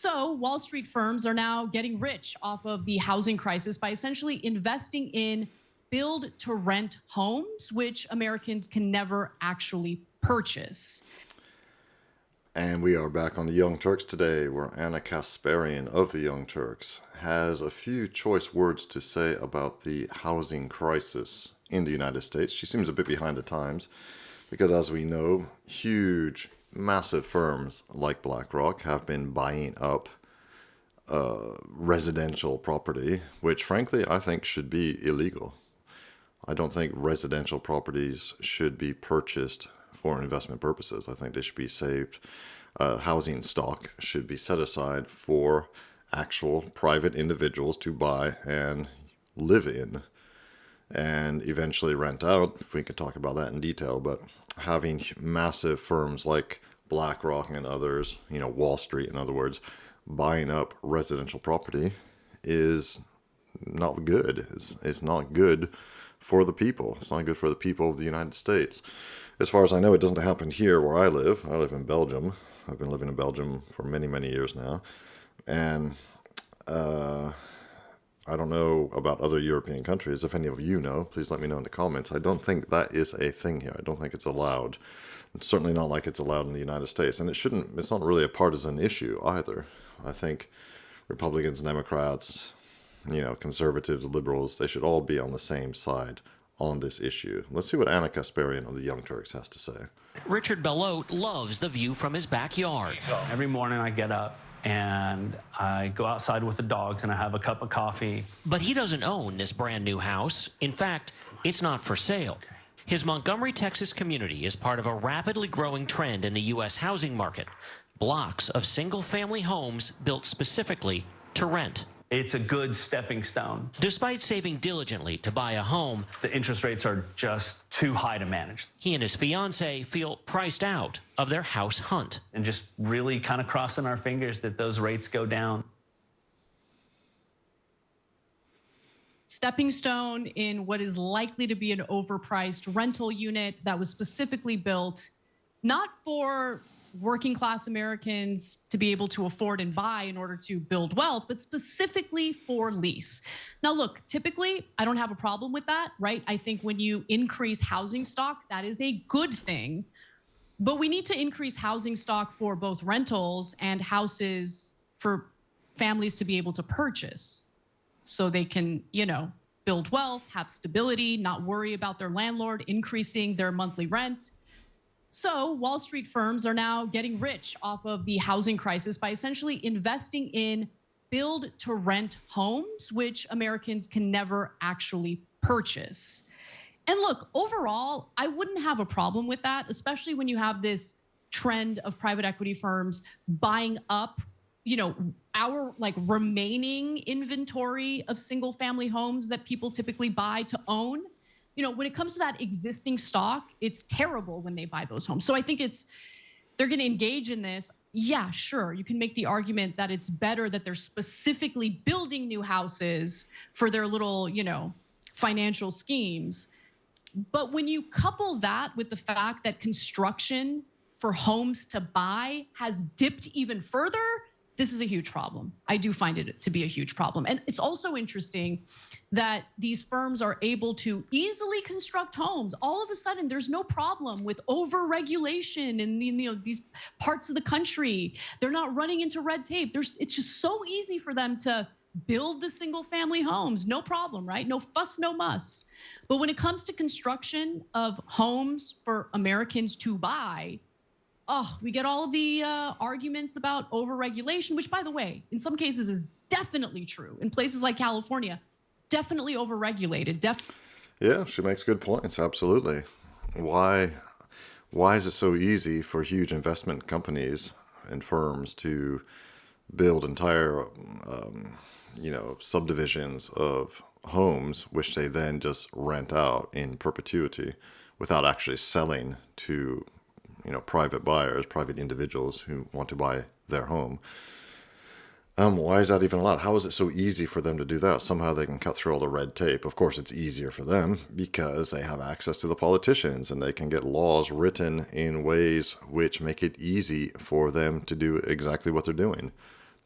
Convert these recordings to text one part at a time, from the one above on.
So, Wall Street firms are now getting rich off of the housing crisis by essentially investing in build to rent homes, which Americans can never actually purchase. And we are back on the Young Turks today, where Ana Kasparian of the Young Turks has a few choice words to say about the housing crisis in the United States. She seems a bit behind the times because, as we know, huge, massive firms like BlackRock have been buying up residential property, which frankly I think should be illegal. I don't think residential properties should be purchased for investment purposes. I think they should be saved. Housing stock should be set aside for actual private individuals to buy and live in and eventually rent out. If we could talk about that in detail, but having massive firms like BlackRock and others, Wall Street in other words, buying up residential property is not good. It's not good for the people. It's not good for the people of the United States. As far as I know, it doesn't happen here where I live. I live in Belgium. I've been living in Belgium for many, many years now. And I don't know about other European countries. If any of you know, please let me know in the comments. I don't think that is a thing here. I don't think it's allowed. It's certainly not like it's allowed in the United States. And it's not really a partisan issue either. I think Republicans, Democrats, conservatives, liberals, they should all be on the same side on this issue. Let's see what Ana Kasparian of the Young Turks has to say. Richard Bellote loves the view from his backyard. Every morning I get up and I go outside with the dogs and I have a cup of coffee. But he doesn't own this brand new house. In fact, it's not for sale. His Montgomery, Texas community is part of a rapidly growing trend in the U.S. housing market. Blocks of single-family homes built specifically to rent. It's a good stepping stone. Despite saving diligently to buy a home, the interest rates are just too high to manage. He and his fiancée feel priced out of their house hunt. And just really kind of crossing our fingers that those rates go down. Stepping stone in what is likely to be an overpriced rental unit that was specifically built not for working class Americans to be able to afford and buy in order to build wealth, but specifically for lease. Now, look, typically, I don't have a problem with that, right? I think when you increase housing stock, that is a good thing. But we need to increase housing stock for both rentals and houses for families to be able to purchase so they can, build wealth, have stability, not worry about their landlord increasing their monthly rent. So Wall Street firms are now getting rich off of the housing crisis by essentially investing in build to rent homes, which Americans can never actually purchase. And look, overall, I wouldn't have a problem with that, especially when you have this trend of private equity firms buying up, our remaining inventory of single family homes that people typically buy to own. When it comes to that existing stock, it's terrible when they buy those homes. So I think they're going to engage in this. Yeah, sure. You can make the argument that it's better that they're specifically building new houses for their little, financial schemes. But when you couple that with the fact that construction for homes to buy has dipped even further, this is a huge problem. I do find it to be a huge problem. And it's also interesting that these firms are able to easily construct homes. All of a sudden, there's no problem with over-regulation in these parts of the country. They're not running into red tape. It's just so easy for them to build the single-family homes. No problem, right? No fuss, no muss. But when it comes to construction of homes for Americans to buy, we get all of the arguments about overregulation, which, by the way, in some cases is definitely true. In places like California, definitely overregulated. Yeah, she makes good points. Absolutely. Why is it so easy for huge investment companies and firms to build entire, subdivisions of homes, which they then just rent out in perpetuity without actually selling to private buyers, private individuals who want to buy their home? Why is that even allowed? How is it so easy for them to do that? Somehow they can cut through all the red tape. Of course, it's easier for them because they have access to the politicians and they can get laws written in ways which make it easy for them to do exactly what they're doing.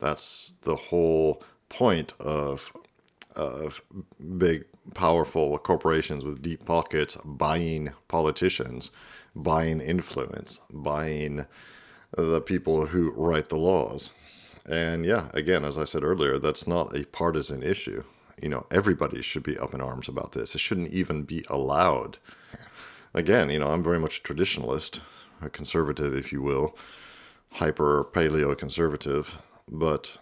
That's the whole point of big, powerful corporations with deep pockets buying politicians, buying influence, buying the people who write the laws. And yeah, again, as I said earlier, that's not a partisan issue. Everybody should be up in arms about this. It shouldn't even be allowed. Again, I'm very much a traditionalist, a conservative, if you will, hyper paleo conservative. But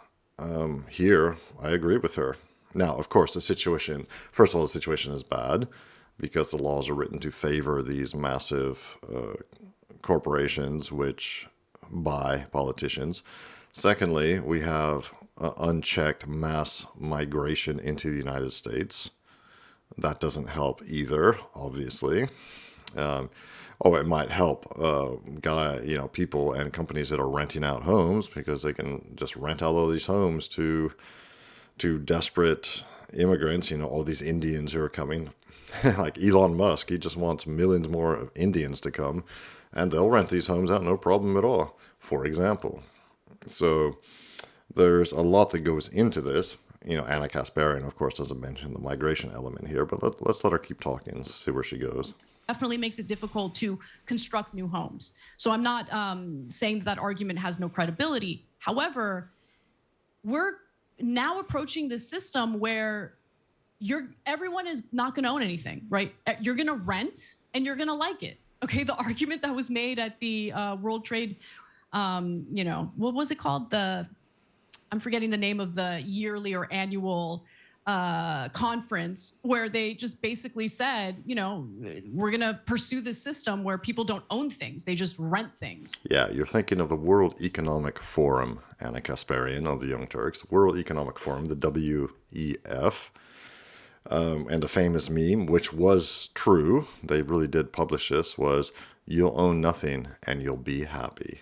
here, I agree with her. Now, of course, first of all, the situation is bad because the laws are written to favor these massive corporations which buy politicians. Secondly, we have unchecked mass migration into the United States. That doesn't help either, obviously. It might help people and companies that are renting out homes because they can just rent out all these homes to desperate immigrants, all these Indians who are coming. Like Elon Musk, he just wants millions more of Indians to come, and they'll rent these homes out no problem at all, for example. So there's a lot that goes into this. Ana Kasparian, of course, doesn't mention the migration element here, but let's let her keep talking and see where she goes. Definitely makes it difficult to construct new homes. So I'm not saying that argument has no credibility. However, we're now approaching this system where everyone is not going to own anything, right? You're going to rent and you're going to like it. Okay, the argument that was made at the World Trade, what was it called? I'm forgetting the name of the yearly or annual conference where they just basically said, we're going to pursue this system where people don't own things. They just rent things. Yeah, you're thinking of the World Economic Forum, Ana Kasparian of the Young Turks, World Economic Forum, the WEF, and a famous meme, which was true, they really did publish this, was you'll own nothing and you'll be happy.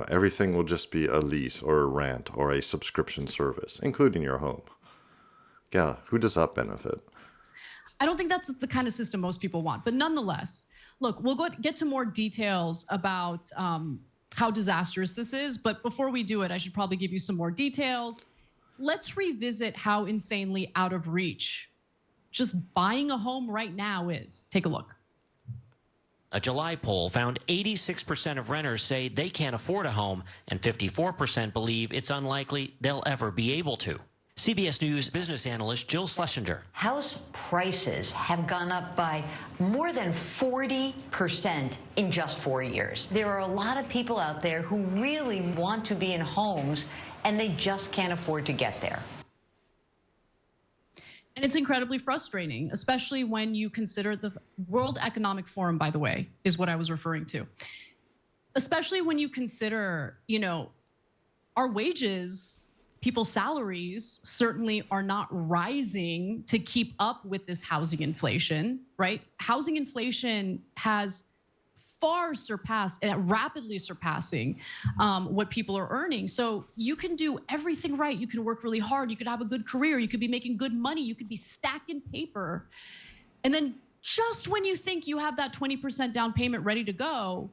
Everything will just be a lease or a rent or a subscription service, including your home. Yeah, who does that benefit? I don't think that's the kind of system most people want. But nonetheless, look, we'll get to more details about how disastrous this is. But before we do it, I should probably give you some more details. Let's revisit how insanely out of reach just buying a home right now is. Take a look. A July poll found 86% of renters say they can't afford a home, and 54% believe it's unlikely they'll ever be able to. CBS News business analyst Jill Schlesinger. House prices have gone up by more than 40% in just 4 years. There are a lot of people out there who really want to be in homes, and they just can't afford to get there. And it's incredibly frustrating, especially when you consider the World Economic Forum, by the way, is what I was referring to. Especially when you consider, our wages, people's salaries certainly are not rising to keep up with this housing inflation, right? Housing inflation has far surpassed, rapidly surpassing what people are earning. So you can do everything right. You can work really hard. You could have a good career. You could be making good money. You could be stacking paper. And then just when you think you have that 20% down payment ready to go,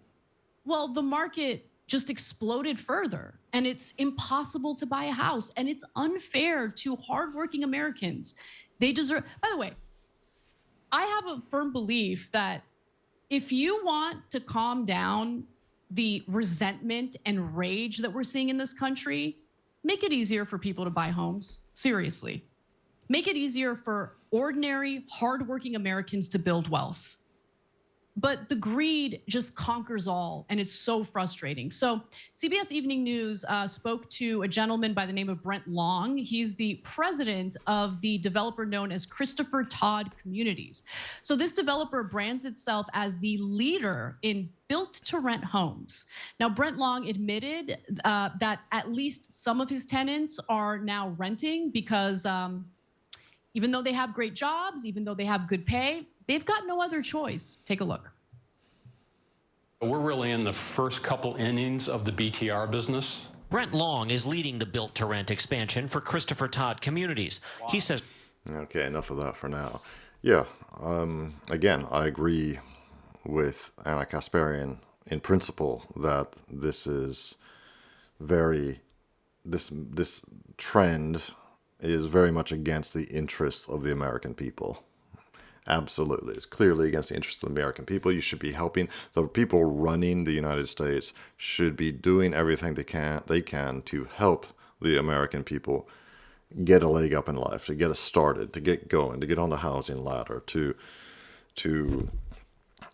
well, the market just exploded further. And it's impossible to buy a house. And it's unfair to hardworking Americans. They deserve, by the way, I have a firm belief that if you want to calm down the resentment and rage that we're seeing in this country, make it easier for people to buy homes. Seriously. Make it easier for ordinary, hardworking Americans to build wealth. But the greed just conquers all, and it's so frustrating. So CBS Evening News spoke to a gentleman by the name of Brent Long. He's the president of the developer known as Christopher Todd Communities. So this developer brands itself as the leader in built-to-rent homes. Now, Brent Long admitted that at least some of his tenants are now renting because even though they have great jobs, even though they have good pay, they've got no other choice. Take a look. We're really in the first couple innings of the BTR business. Brent Long is leading the built-to-rent expansion for Christopher Todd Communities. Wow. He says, okay, enough of that for now. Yeah, again, I agree with Ana Kasparian in principle that this is very this trend is very much against the interests of the American people. Absolutely. It's clearly against the interests of the American people. You should be helping. The people running the United States should be doing everything they can to help the American people get a leg up in life, to get us started, to get going, to get on the housing ladder, to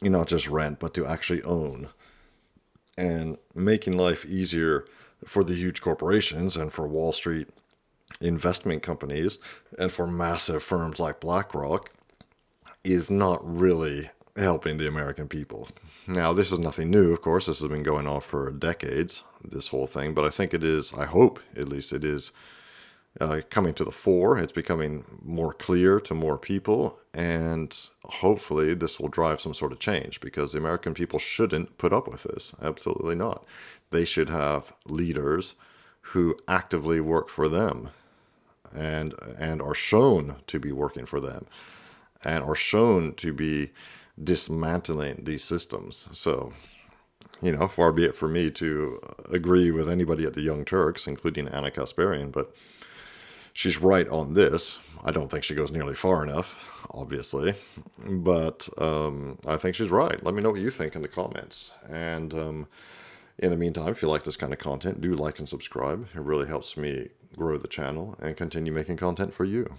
not just rent, but to actually own, and making life easier for the huge corporations and for Wall Street investment companies and for massive firms like BlackRock is not really helping the American people. Now, this is nothing new, of course. This has been going on for decades, this whole thing, but I think it is, I hope at least it is, coming to the fore. It's becoming more clear to more people, and hopefully this will drive some sort of change, because the American people shouldn't put up with this. Absolutely not. They should have leaders who actively work for them and are shown to be working for them and are shown to be dismantling these systems. So, far be it for me to agree with anybody at the Young Turks, including Ana Kasparian, but she's right on this. I don't think she goes nearly far enough, obviously, but I think she's right. Let me know what you think in the comments. And in the meantime, if you like this kind of content, do like and subscribe. It really helps me grow the channel and continue making content for you.